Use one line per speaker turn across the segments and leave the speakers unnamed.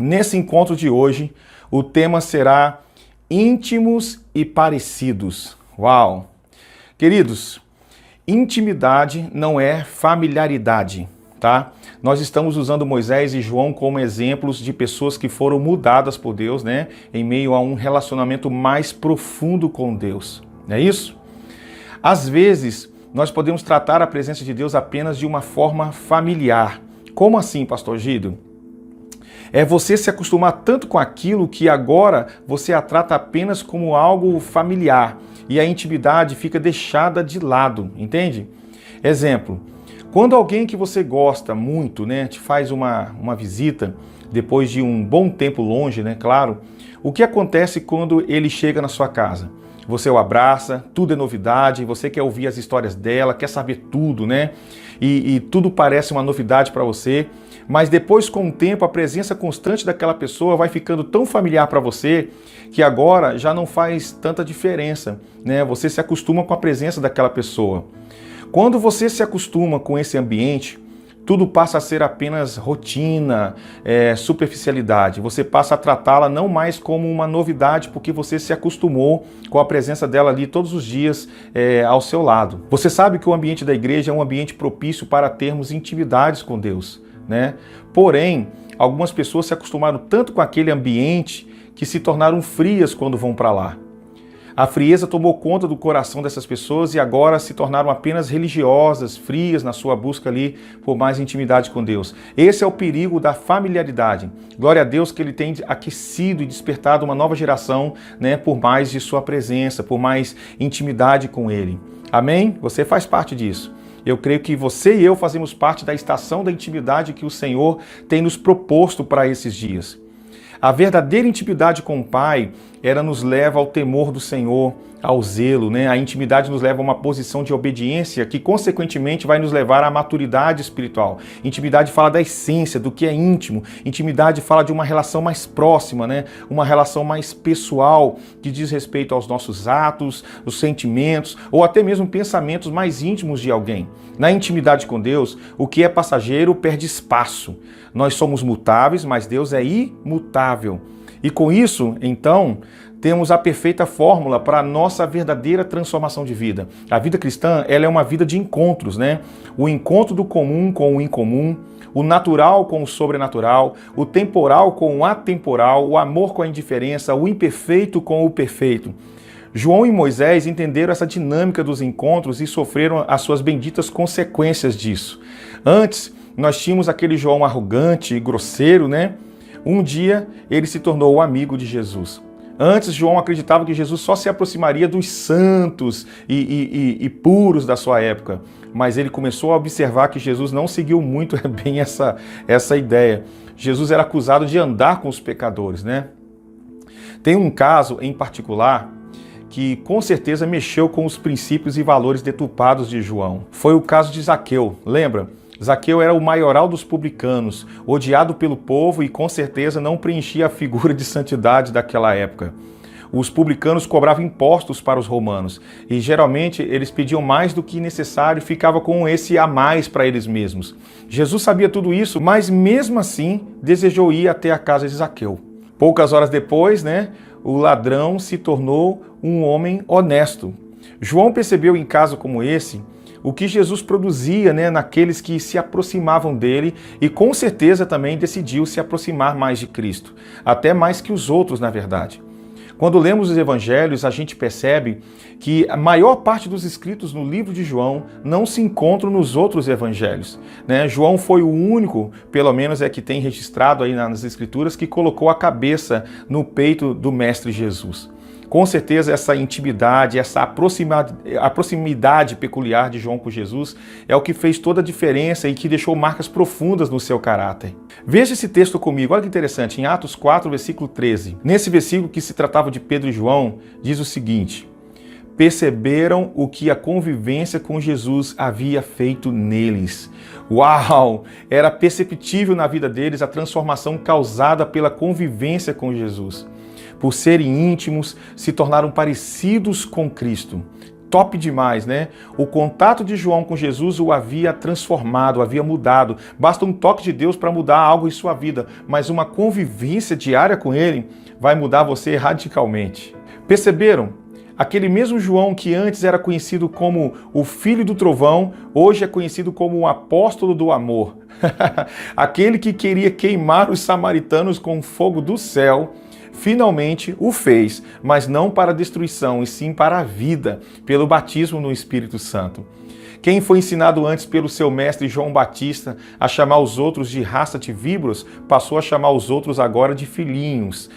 Nesse encontro de hoje, o tema será íntimos e parecidos. Uau! Queridos, intimidade não é familiaridade, tá? Nós estamos usando Moisés e João como exemplos de pessoas que foram mudadas por Deus, né? Em meio a um relacionamento mais profundo com Deus. Não é isso? Às vezes, nós podemos tratar a presença de Deus apenas de uma forma familiar. Como assim, pastor Gido? É você se acostumar tanto com aquilo que agora você a trata apenas como algo familiar e a intimidade fica deixada de lado, entende? Exemplo, quando alguém que você gosta muito, né, te faz uma visita depois de um bom tempo longe, né, claro, o que acontece quando ele chega na sua casa? Você o abraça, tudo é novidade, você quer ouvir as histórias dela, quer saber tudo, né? E tudo parece uma novidade para você, mas depois, com o tempo, a presença constante daquela pessoa vai ficando tão familiar para você que agora já não faz tanta diferença, né? Você se acostuma com a presença daquela pessoa. Quando você se acostuma com esse ambiente, tudo passa a ser apenas rotina, superficialidade. Você passa a tratá-la não mais como uma novidade porque você se acostumou com a presença dela ali todos os dias ao seu lado. Você sabe que o ambiente da igreja é um ambiente propício para termos intimidades com Deus, né? Porém, algumas pessoas se acostumaram tanto com aquele ambiente que se tornaram frias quando vão para lá. A frieza tomou conta do coração dessas pessoas e agora se tornaram apenas religiosas, frias na sua busca ali por mais intimidade com Deus. Esse é o perigo da familiaridade. Glória a Deus que Ele tem aquecido e despertado uma nova geração, né, por mais de sua presença, por mais intimidade com Ele. Amém? Você faz parte disso. Eu creio que você e eu fazemos parte da estação da intimidade que o Senhor tem nos proposto para esses dias. A verdadeira intimidade com o Pai, ela nos leva ao temor do Senhor, ao zelo, né? A intimidade nos leva a uma posição de obediência que, consequentemente, vai nos levar à maturidade espiritual. Intimidade fala da essência, do que é íntimo. Intimidade fala de uma relação mais próxima, né? Uma relação mais pessoal, que diz respeito aos nossos atos, os sentimentos, ou até mesmo pensamentos mais íntimos de alguém. Na intimidade com Deus, o que é passageiro perde espaço. Nós somos mutáveis, mas Deus é imutável. E com isso, então, temos a perfeita fórmula para a nossa verdadeira transformação de vida. A vida cristã, ela é uma vida de encontros, né? O encontro do comum com o incomum, o natural com o sobrenatural, o temporal com o atemporal, o amor com a indiferença, o imperfeito com o perfeito. João e Moisés entenderam essa dinâmica dos encontros e sofreram as suas benditas consequências disso. Antes, nós tínhamos aquele João arrogante e grosseiro, né? Um dia, ele se tornou o amigo de Jesus. Antes, João acreditava que Jesus só se aproximaria dos santos e puros da sua época. Mas ele começou a observar que Jesus não seguiu muito bem essa ideia. Jesus era acusado de andar com os pecadores, né? Tem um caso em particular que com certeza mexeu com os princípios e valores deturpados de João. Foi o caso de Zaqueu, lembra? Zaqueu era o maioral dos publicanos, odiado pelo povo e com certeza não preenchia a figura de santidade daquela época. Os publicanos cobravam impostos para os romanos e geralmente eles pediam mais do que necessário e ficava com esse a mais para eles mesmos. Jesus sabia tudo isso, mas mesmo assim desejou ir até a casa de Zaqueu. Poucas horas depois, né, o ladrão se tornou um homem honesto. João percebeu em caso como esse o que Jesus produzia, né, naqueles que se aproximavam dele e com certeza também decidiu se aproximar mais de Cristo, até mais que os outros, na verdade. Quando lemos os evangelhos, a gente percebe que a maior parte dos escritos no livro de João não se encontram nos outros evangelhos, né? João foi o único, pelo menos é que tem registrado aí nas escrituras, que colocou a cabeça no peito do Mestre Jesus. Com certeza essa intimidade, essa proximidade peculiar de João com Jesus é o que fez toda a diferença e que deixou marcas profundas no seu caráter. Veja esse texto comigo, olha que interessante, em Atos 4, versículo 13. Nesse versículo que se tratava de Pedro e João, diz o seguinte: perceberam o que a convivência com Jesus havia feito neles. Uau! Era perceptível na vida deles a transformação causada pela convivência com Jesus. Por serem íntimos, se tornaram parecidos com Cristo. top demais, né? O contato de João com Jesus o havia transformado, o havia mudado. Basta um toque de Deus para mudar algo em sua vida, mas uma convivência diária com ele vai mudar você radicalmente. Perceberam? Aquele mesmo João que antes era conhecido como o filho do trovão, hoje é conhecido como o apóstolo do amor. Aquele que queria queimar os samaritanos com fogo do céu, finalmente o fez, mas não para a destruição, e sim para a vida, pelo batismo no Espírito Santo. Quem foi ensinado antes pelo seu mestre João Batista a chamar os outros de raça de víboras, passou a chamar os outros agora de filhinhos.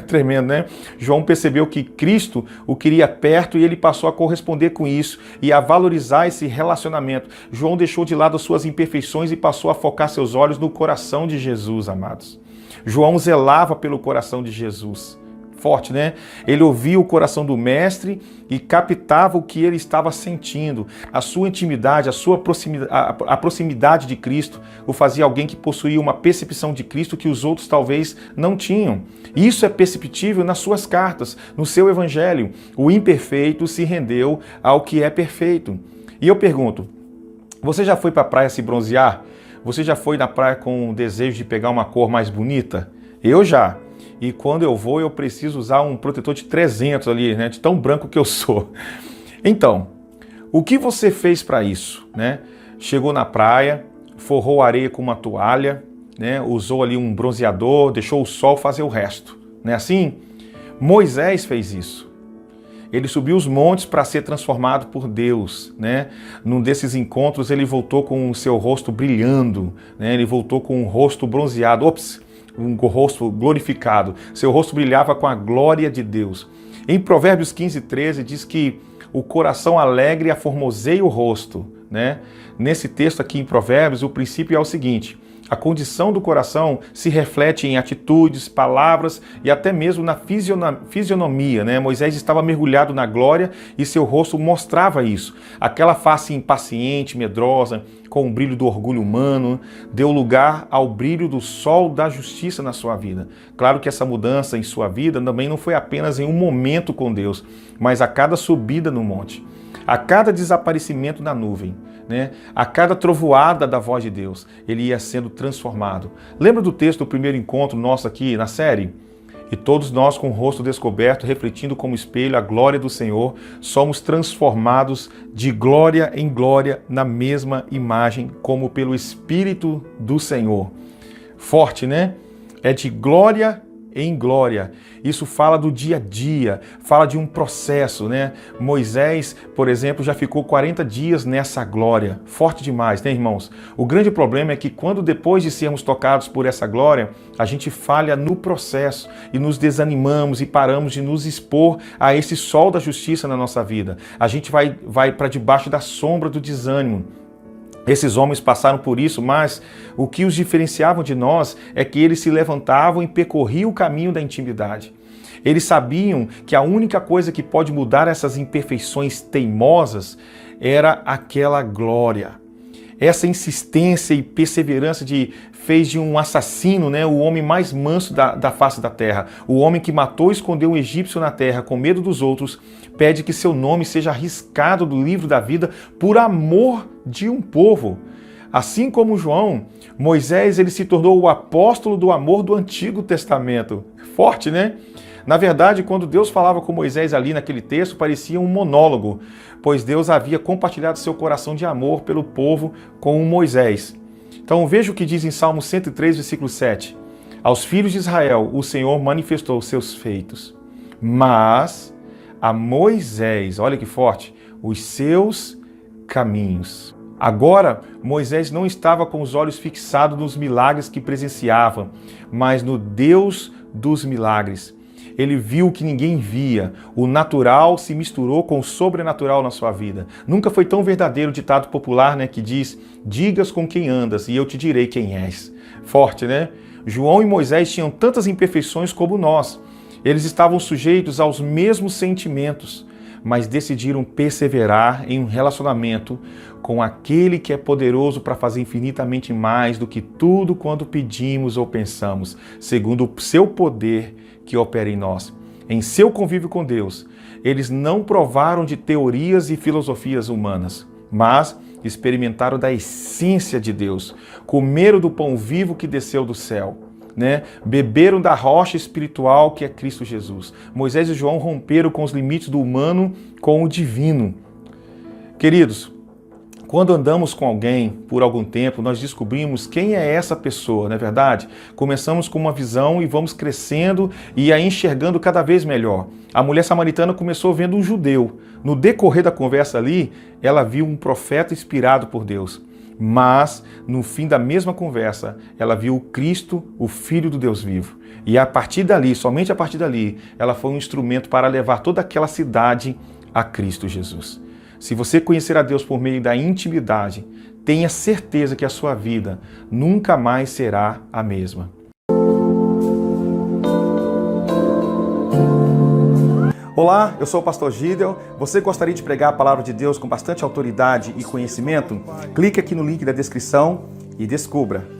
Tremendo, né? João percebeu que Cristo o queria perto e ele passou a corresponder com isso e a valorizar esse relacionamento. João deixou de lado as suas imperfeições e passou a focar seus olhos no coração de Jesus, amados. João zelava pelo coração de Jesus. Forte, né? Ele ouvia o coração do mestre e captava o que ele estava sentindo. A sua intimidade, a proximidade de Cristo o fazia alguém que possuía uma percepção de Cristo que os outros talvez não tinham. Isso é perceptível nas suas cartas, no seu evangelho. O imperfeito se rendeu ao que é perfeito. E eu pergunto, você já foi para a praia se bronzear? Você já foi na praia com o desejo de pegar uma cor mais bonita? Eu já. E quando eu vou, eu preciso usar um protetor de 300 ali, né? De tão branco que eu sou. Então, o que você fez para isso, né? Chegou na praia, forrou a areia com uma toalha, né? Usou ali um bronzeador, deixou o sol fazer o resto, né? Assim, Moisés fez isso. Ele subiu os montes para ser transformado por Deus, né? Num desses encontros, ele voltou com o seu rosto brilhando, né? Ele voltou com o rosto bronzeado. Um rosto glorificado. Seu rosto brilhava com a glória de Deus. Em Provérbios 15:13 diz que o coração alegre aformoseia o rosto, né? Nesse texto aqui em Provérbios, o princípio é o seguinte: a condição do coração se reflete em atitudes, palavras e até mesmo na fisionomia, né? Moisés estava mergulhado na glória e seu rosto mostrava isso. Aquela face impaciente, medrosa, com o brilho do orgulho humano, deu lugar ao brilho do sol da justiça na sua vida. Claro que essa mudança em sua vida também não foi apenas em um momento com Deus, mas a cada subida no monte, a cada desaparecimento na nuvem, né? A cada trovoada da voz de Deus, ele ia sendo transformado. Lembra do texto do primeiro encontro nosso aqui na série? E todos nós, com o rosto descoberto, refletindo como espelho a glória do Senhor, somos transformados de glória em glória na mesma imagem, como pelo Espírito do Senhor. Forte, né? É de glória em glória. Isso fala do dia a dia, fala de um processo, né? Moisés, por exemplo, já ficou 40 dias nessa glória. Forte demais, né, irmãos? O grande problema é que quando depois de sermos tocados por essa glória, a gente falha no processo e nos desanimamos e paramos de nos expor a esse sol da justiça na nossa vida. A gente vai para debaixo da sombra do desânimo. Esses homens passaram por isso, mas o que os diferenciava de nós é que eles se levantavam e percorriam o caminho da intimidade. Eles sabiam que a única coisa que pode mudar essas imperfeições teimosas era aquela glória. Essa insistência e perseverança fez de um assassino, né, o homem mais manso da face da terra. O homem que matou e escondeu um egípcio na terra com medo dos outros, pede que seu nome seja arriscado do livro da vida por amor de um povo. Assim como João, Moisés ele se tornou o apóstolo do amor do Antigo Testamento. Forte, né? Na verdade, quando Deus falava com Moisés ali naquele texto, parecia um monólogo, pois Deus havia compartilhado seu coração de amor pelo povo com Moisés. Então veja o que diz em Salmo 103, versículo 7. Aos filhos de Israel o Senhor manifestou seus feitos, mas a Moisés, olha que forte, os seus caminhos. Agora, Moisés não estava com os olhos fixados nos milagres que presenciava, mas no Deus dos milagres. Ele viu o que ninguém via. O natural se misturou com o sobrenatural na sua vida. Nunca foi tão verdadeiro o ditado popular, né, que diz: digas com quem andas e eu te direi quem és. Forte, né? João e Moisés tinham tantas imperfeições como nós. Eles estavam sujeitos aos mesmos sentimentos, mas decidiram perseverar em um relacionamento com aquele que é poderoso para fazer infinitamente mais do que tudo quanto pedimos ou pensamos, segundo o seu poder que opera em nós. Em seu convívio com Deus, Eles não provaram de teorias e filosofias humanas, mas experimentaram da essência de Deus, comeram do pão vivo que desceu do céu, né? Beberam da rocha espiritual que é Cristo Jesus. Moisés e João romperam com os limites do humano com o divino. Queridos, quando andamos com alguém por algum tempo, nós descobrimos quem é essa pessoa, não é verdade? Começamos com uma visão e vamos crescendo e a enxergando cada vez melhor. A mulher samaritana começou vendo um judeu. No decorrer da conversa ali, ela viu um profeta inspirado por Deus. Mas, no fim da mesma conversa, ela viu o Cristo, o Filho do Deus vivo. E a partir dali, somente a partir dali, ela foi um instrumento para levar toda aquela cidade a Cristo Jesus. Se você conhecer a Deus por meio da intimidade, tenha certeza que a sua vida nunca mais será a mesma. Olá, eu sou o pastor Gideon. Você gostaria de pregar a palavra de Deus com bastante autoridade e conhecimento? Clique aqui no link da descrição e descubra.